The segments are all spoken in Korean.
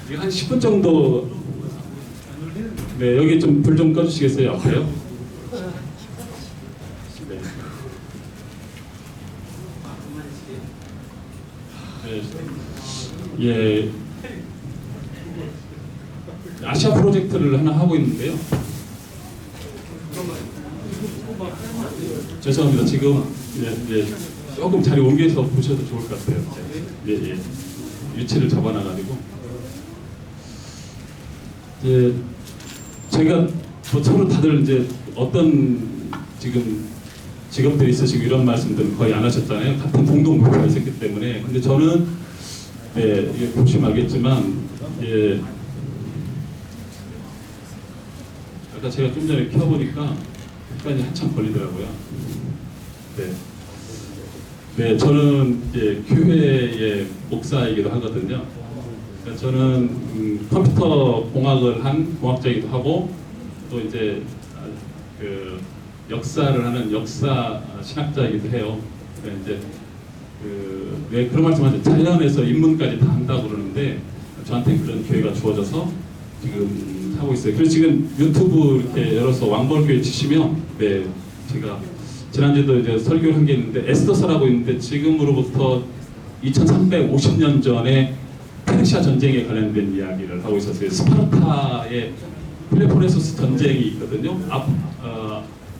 이게 한 10분 정도. 네, 여기 좀 불 좀 꺼주시겠어요? 앞에요? 네. 네. 예. 아시아 프로젝트를 하나 하고 있는데요. 죄송합니다. 지금 조금 자리 옮겨서 보셔도 좋을 것 같아요. 예. 위치를 잡아놔가지고. 제가 뭐 서로 다들 이제 어떤 지금 직업들이 있으시고 이런 말씀들은 거의 안 하셨잖아요. 같은 공동 목표가 있었기 때문에. 근데 저는 이게 보시면 알겠지만 아까 제가 좀 전에 켜보니까 시간이 한참 걸리더라고요. 네, 저는 이제 교회의 목사이기도 하거든요. 그러니까 저는 컴퓨터 공학을 한 공학자이기도 하고 또 이제 그 역사를 하는 역사 신학자이기도 해요. 그러니까 이제 왜 그런 말씀하죠? 자연에서 인문까지 다 한다고 그러는데 저한테 그런 기회가 주어져서 지금 하고 있어요. 그래서 지금 유튜브 이렇게 열어서 왕벌교회 치시면 제가 지난주에도 이제 설교를 한 게 있는데 에스더서라고 있는데 지금으로부터 2350년 전에 페르시아 전쟁에 관련된 이야기를 하고 있었어요. 스파르타의 펠로폰네소스 전쟁이 있거든요.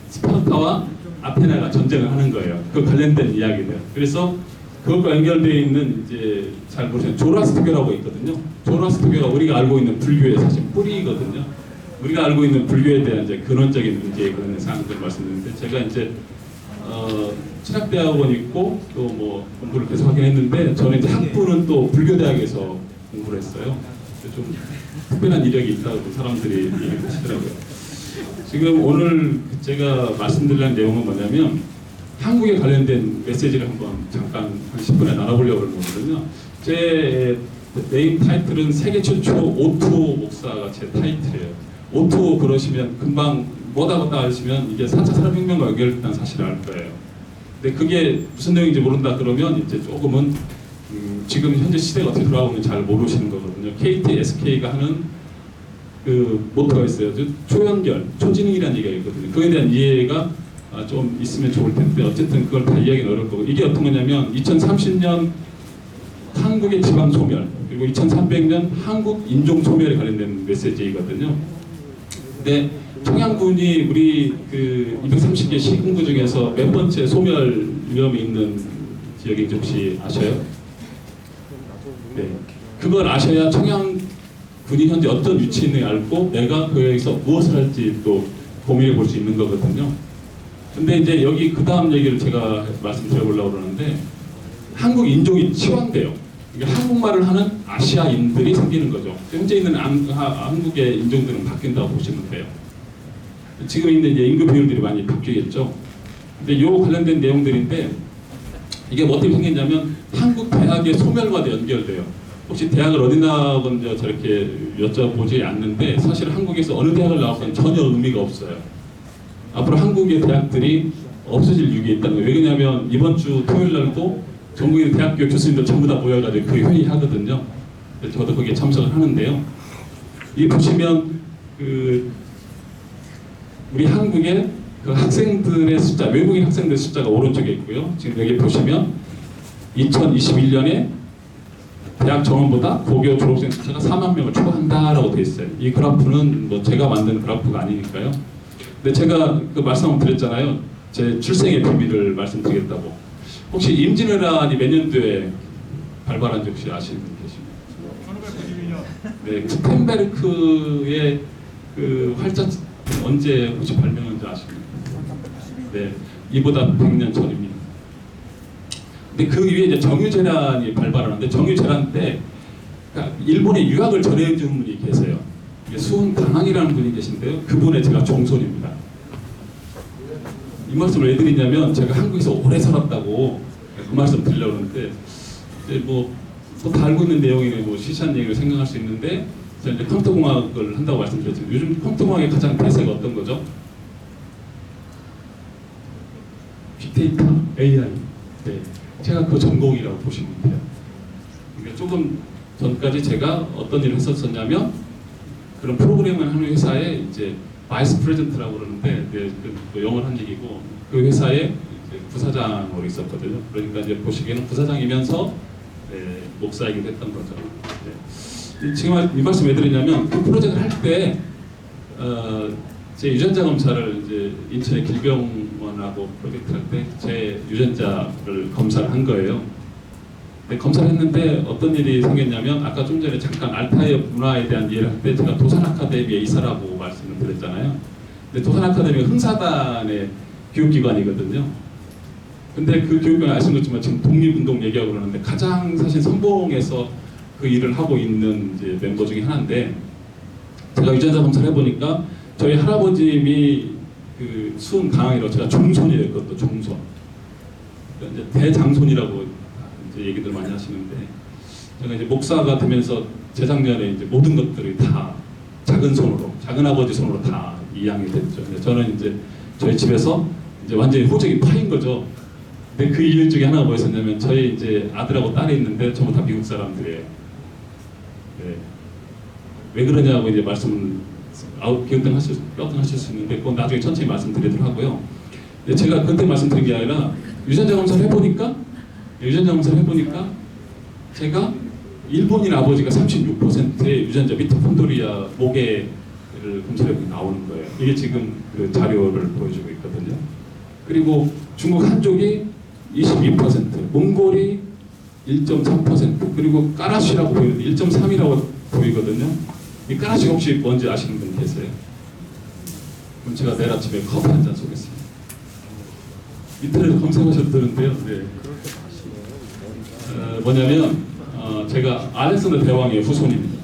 스파르타와 아테네가 전쟁을 하는 거예요. 그 관련된 이야기들. 그래서 그것과 연결되어 있는 이제 잘 모르시는 조라스트교라고 있거든요. 조라스트교가 우리가 알고 있는 불교의 사실 뿌리거든요. 우리가 알고 있는 불교에 대한 이제 근원적인 문제에 관련된 사항들을 말씀드리는데 제가 이제 신학대학원 있고 또 뭐 공부를 계속 하긴 했는데 저는 이제 학부는 또 불교대학에서 공부를 했어요. 좀 특별한 이력이 있다고 사람들이 얘기하시더라고요. 지금 오늘 제가 말씀드리는 내용은 뭐냐면 한국에 관련된 메시지를 한번 잠깐 한 10분에 나눠보려고 하는 거거든요. 제 네임 타이틀은 세계 최초 오투오 목사가 제 타이틀이에요. 오투오 그러시면 금방 뭐다 하시면 이게 4차 산업혁명과 연결된 사실을 알 거예요. 근데 그게 무슨 내용인지 모른다 그러면 이제 조금은 지금 현재 시대가 어떻게 돌아가고 있는지 잘 모르시는 거거든요. KT, SK가 하는 그 모토가 있어요. 초연결, 초지능이라는 얘기가 있거든요. 그에 대한 이해가 좀 있으면 좋을 텐데 어쨌든 그걸 다 이해하기는 어려울 거고 이게 어떤 거냐면 2030년 한국의 지방 소멸 그리고 2300년 한국 인종 소멸에 관련된 메시지이거든요. 근데 청양군이 우리 그 230개 시군구 중에서 몇 번째 소멸 위험이 있는 지역인지 혹시 아셔요? 네, 그걸 아셔야 청양군이 현재 어떤 위치에 있는지 알고 내가 거기서 무엇을 할지 또 고민해 볼 수 있는 거거든요. 근데 이제 여기 그 다음 얘기를 제가 말씀드려보려고 그러는데 한국 인종이 치환돼요. 그러니까 한국말을 하는 아시아인들이 생기는 거죠. 현재 있는 한국의 인종들은 바뀐다고 보시면 돼요. 지금 있는 이제 인구 비율들이 많이 바뀌겠죠. 근데 요 관련된 내용들인데 이게 뭐 어떻게 생겼냐면 한국 대학의 소멸과도 연결돼요. 혹시 대학을 어디 나왔건지 저렇게 여쭤보지 않는데 사실 한국에서 어느 대학을 나왔건 전혀 의미가 없어요. 앞으로 한국의 대학들이 없어질 위기에 있다는 거예요. 왜냐하면 이번 주 토요일 날도 전국의 대학교 교수님들 전부 다 모여가지고 그 회의하거든요. 저도 거기에 참석을 하는데요. 이 보시면 우리 한국의 그 학생들의 숫자, 외국인 학생들의 숫자가 오른쪽에 있고요. 지금 여기 보시면 2021년에 대학 정원보다 고교 졸업생 숫자가 4만 명을 초과한다라고 되어 있어요. 이 그래프는 뭐 제가 만든 그래프가 아니니까요. 근데 제가 그 말씀을 드렸잖아요. 제 출생의 비밀을 말씀드리겠다고. 혹시 임진왜란이 몇 년도에 발발한지 혹시 아시는 분 계십니까? 1592년. 네, 구텐베르크의 그 활자 언제 혹시 발명한지 아십니까? 네, 이보다 100년 전입니다. 근데 그 위에 이제 정유재란이 발발하는데 정유재란 때 그러니까 일본에 유학을 전해준 분이 계세요. 수훈 강항이라는 분이 계신데요. 그분의 제가 종손입니다. 이 말씀을 왜 드리냐면 제가 한국에서 오래 살았다고 그 말씀 드리려고 하는데 이제 뭐 다 알고 있는 내용이네 뭐 시시한 얘기를 생각할 수 있는데 제가 이제 컴퓨터공학을 한다고 말씀드렸죠. 요즘 컴퓨터공학의 가장 대세가 어떤 거죠? 빅데이터, AI. 네, 제가 그 전공이라고 보시면 돼요. 그러니까 조금 전까지 제가 어떤 일을 했었었냐면 그런 프로그램을 하는 회사에 이제 바이스 프레젠트라고 그러는데 그 영어로 한 얘기고 그 회사에 이제 부사장으로 있었거든요. 그러니까 이제 보시기에는 부사장이면서 목사이기도 했던 거죠. 지금 이 말씀 왜 드리냐면 그 프로젝트를 할 때 제 유전자 검사를 이제 인천의 길병원하고 프로젝트 할 때 제 유전자를 검사를 한 거예요. 검사를 했는데 어떤 일이 생겼냐면 아까 좀 전에 잠깐 알타이어 문화에 대한 이해를 할 때 제가 도산 아카데미의 이사라고 말씀을 드렸잖아요. 근데 도산 아카데미가 흥사단의 교육기관이거든요. 근데 그 교육기관 아시는 것처럼 지금 독립운동 얘기하고 그러는데 가장 사실 선봉에서 그 일을 하고 있는 이제 멤버 중에 하나인데 제가 유전자 검사를 해보니까 저희 할아버님이 그 수은 강항이라고 제가 종손이에요. 그것도 종손. 그러니까 이제 대장손이라고 이제 얘기들 많이 하시는데 제가 이제 목사가 되면서 재작년에 이제 모든 것들이 다 작은 손으로, 작은 아버지 손으로 다 이양이 됐죠. 근데 저는 이제 저희 집에서 이제 완전히 호적이 파인 거죠. 근데 그 이유 중에 하나가 뭐였었냐면 저희 이제 아들하고 딸이 있는데 전부 다 미국 사람들이에요. 네. 왜 그러냐고 이제 말씀을 뼈등하실 수 있는데 그건 나중에 천천히 말씀드리도록 하고요. 근데 제가 그때 말씀드린 게 아니라 유전자 검사를 해보니까 제가 일본인 아버지가 36%의 유전자 미토콘드리아 모계를 검사해보니 나오는 거예요. 이게 지금 그 자료를 보여주고 있거든요. 그리고 중국 한족이 22%, 몽골이 1.3%, 그리고 까라시라고 보이는데 1.3이라고 보이거든요. 이 까라시 혹시 뭔지 아시는 분 계세요? 그럼 제가 내일 아침에 커피 한 잔 쏘겠습니다. 인터넷에 검색하셨다는데요. 네. 뭐냐면 제가 알렉산더 대왕의 후손입니다.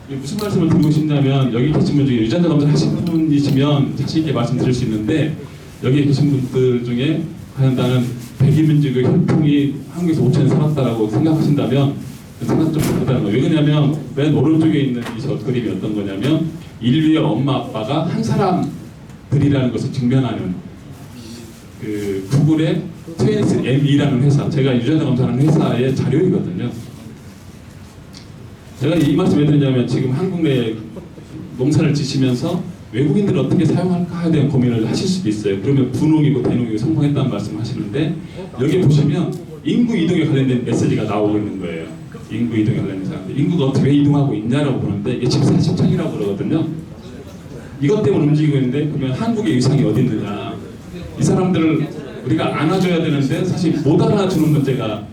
무슨 말씀을 드리고 싶냐면 여기 계신 분 중에 유전자 검사 하신 분이시면 자신 있게 말씀드릴 수 있는데 여기 계신 분들 중에 과연 나는 백이민족의 혈통이 한국에서 5천년 살았다라고 생각하신다면 생각 좀 못하다는 거예요. 왜 그러냐면 맨 오른쪽에 있는 이 저 그림이 어떤 거냐면 인류의 엄마 아빠가 한 사람들이라는 것을 증명하는 그 구글의 트윈스 ME라는 회사, 제가 유전자 검사하는 회사의 자료이거든요. 제가 이 말씀 왜 드리냐면 지금 한국 내 농사를 지시면서 외국인들을 어떻게 사용할까에 대한 고민을 하실 수도 있어요. 그러면 분홍이고 대농이고 성공했다는 말씀을 하시는데 여기 보시면 인구 이동에 관련된 메시지가 나오고 있는 거예요. 인구 이동에 관련된 사람들, 인구가 어떻게 왜 이동하고 있냐라고 보는데 이게 14,000이라고 그러거든요. 이것 때문에 움직이고 있는데 그러면 한국의 위상이 어디 있느냐? 이 사람들을 우리가 안아줘야 되는데 사실 못 안아주는 문제가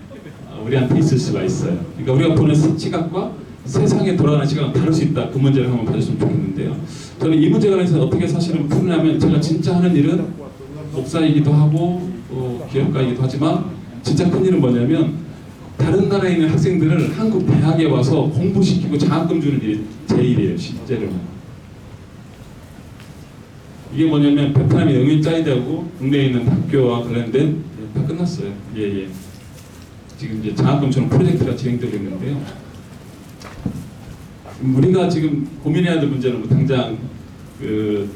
우리한테 있을 수가 있어요. 그러니까 우리가 보는 시각과 세상에 돌아가는 시각은 다를 수 있다. 그 문제를 한번 봐주시면 좋겠는데요. 저는 이 문제에 관해서 어떻게 사실은 풀냐면 제가 진짜 하는 일은 목사이기도 하고 기업가이기도 하지만 진짜 큰 일은 뭐냐면 다른 나라에 있는 학생들을 한국 대학에 와서 공부시키고 장학금 주는 일이 제 일이에요. 실제로. 이게 뭐냐면 베트남의 응인짜이대하고 국내에 있는 학교와 관련된 다 끝났어요. 예. 지금 이제 장학금 주는 프로젝트가 진행되고 있는데요. 우리가 지금 고민해야 될 문제는 뭐 당장 그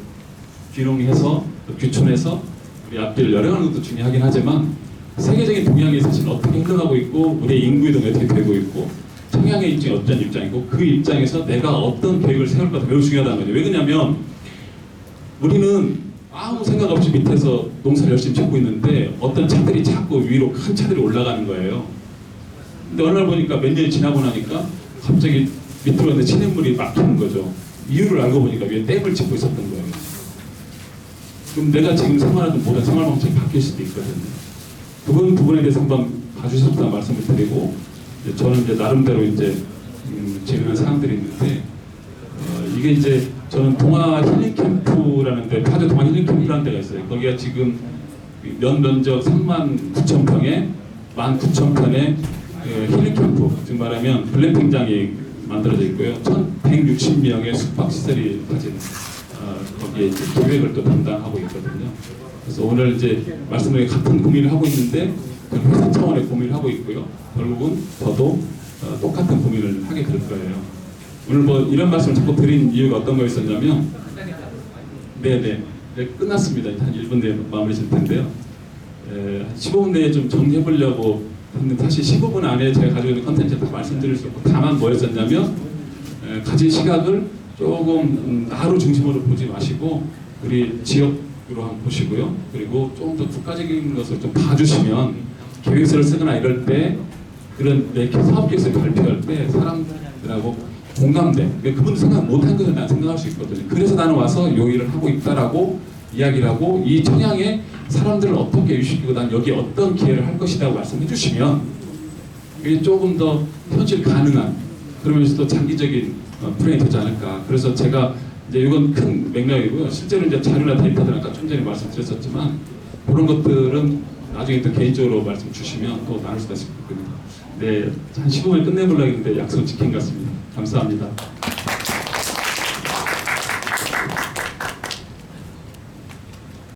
귀농해서 귀촌해서 우리 앞길을 열어가는 것도 중요하긴 하지만 세계적인 동향이 사실 어떻게 흘러가고 있고 우리의 인구 이동이 어떻게 되고 있고 청양의 입장이 어떤 입장이고 그 입장에서 내가 어떤 계획을 세울까가 매우 중요하다는 거죠. 왜 그러냐면 우리는 아무 생각 없이 밑에서 농사를 열심히 짓고 있는데 어떤 차들이 자꾸 위로 큰 차들이 올라가는 거예요. 근데 어느 날 보니까 몇 년이 지나고 나니까 갑자기 밑으로 있는 시냇물이 막히는 거죠. 이유를 알고 보니까 위에 댐을 짓고 있었던 거예요. 그럼 내가 지금 생활하던 모든 생활 방식이 바뀔 수도 있거든요. 그 부분에 대해서 한번 봐주셨다 말씀을 드리고 저는 이제 나름대로 이제 진행한 사항들이 있는데 이게 이제 저는 동아 힐링 캠프라는 데 파주 동아 힐링 캠프라는 데가 있어요. 거기가 지금 면적 39,000평에 19,000편의 힐링 캠프, 즉 말하면 글램핑장이 만들어져 있고요. 1,160명의 숙박 시설이 가진 거기에 이제 기획을 또 담당하고 있거든요. 그래서 오늘 이제 말씀드린 같은 고민을 하고 있는데 회사 차원의 고민을 하고 있고요. 결국은 저도 똑같은 고민을 하게 될 거예요. 오늘 뭐 이런 말씀을 자꾸 드린 이유가 어떤 거였었냐면 네, 끝났습니다. 한 1분 내에 마무리 질 텐데요. 한 15분 내에 좀 정리해 보려고 했는데 사실 15분 안에 제가 가지고 있는 컨텐츠를 다 말씀드릴 수 없고, 다만 뭐였었냐면 가진 시각을 조금 나로 중심으로 보지 마시고 우리 지역으로 한번 보시고요. 그리고 조금 더 국가적인 것을 좀 봐주시면 계획서를 쓰거나 이럴 때 그런 내 사업 계획서를 발표할 때 사람들하고 공감돼. 그분들 생각 못한 것을 난 생각할 수 있거든요. 그래서 나는 와서 요 일을 하고 있다라고 이야기를 하고 이 청양에 사람들을 어떻게 유식시키고 난 여기 어떤 기회를 할 것이라고 말씀해 주시면 그게 조금 더 현실 가능한 그러면서도 장기적인 플랜이 되지 않을까. 그래서 제가 이제 이건 큰 맥락이고요. 실제로 이제 자료나 데이터들 아까 좀 전에 말씀드렸었지만 그런 것들은 나중에 또 개인적으로 말씀 주시면 또 나눌 수가 있을 것 같거든요. 네, 한 15분에 끝내보려고 했는데 약속 지킨 것 같습니다. 감사합니다.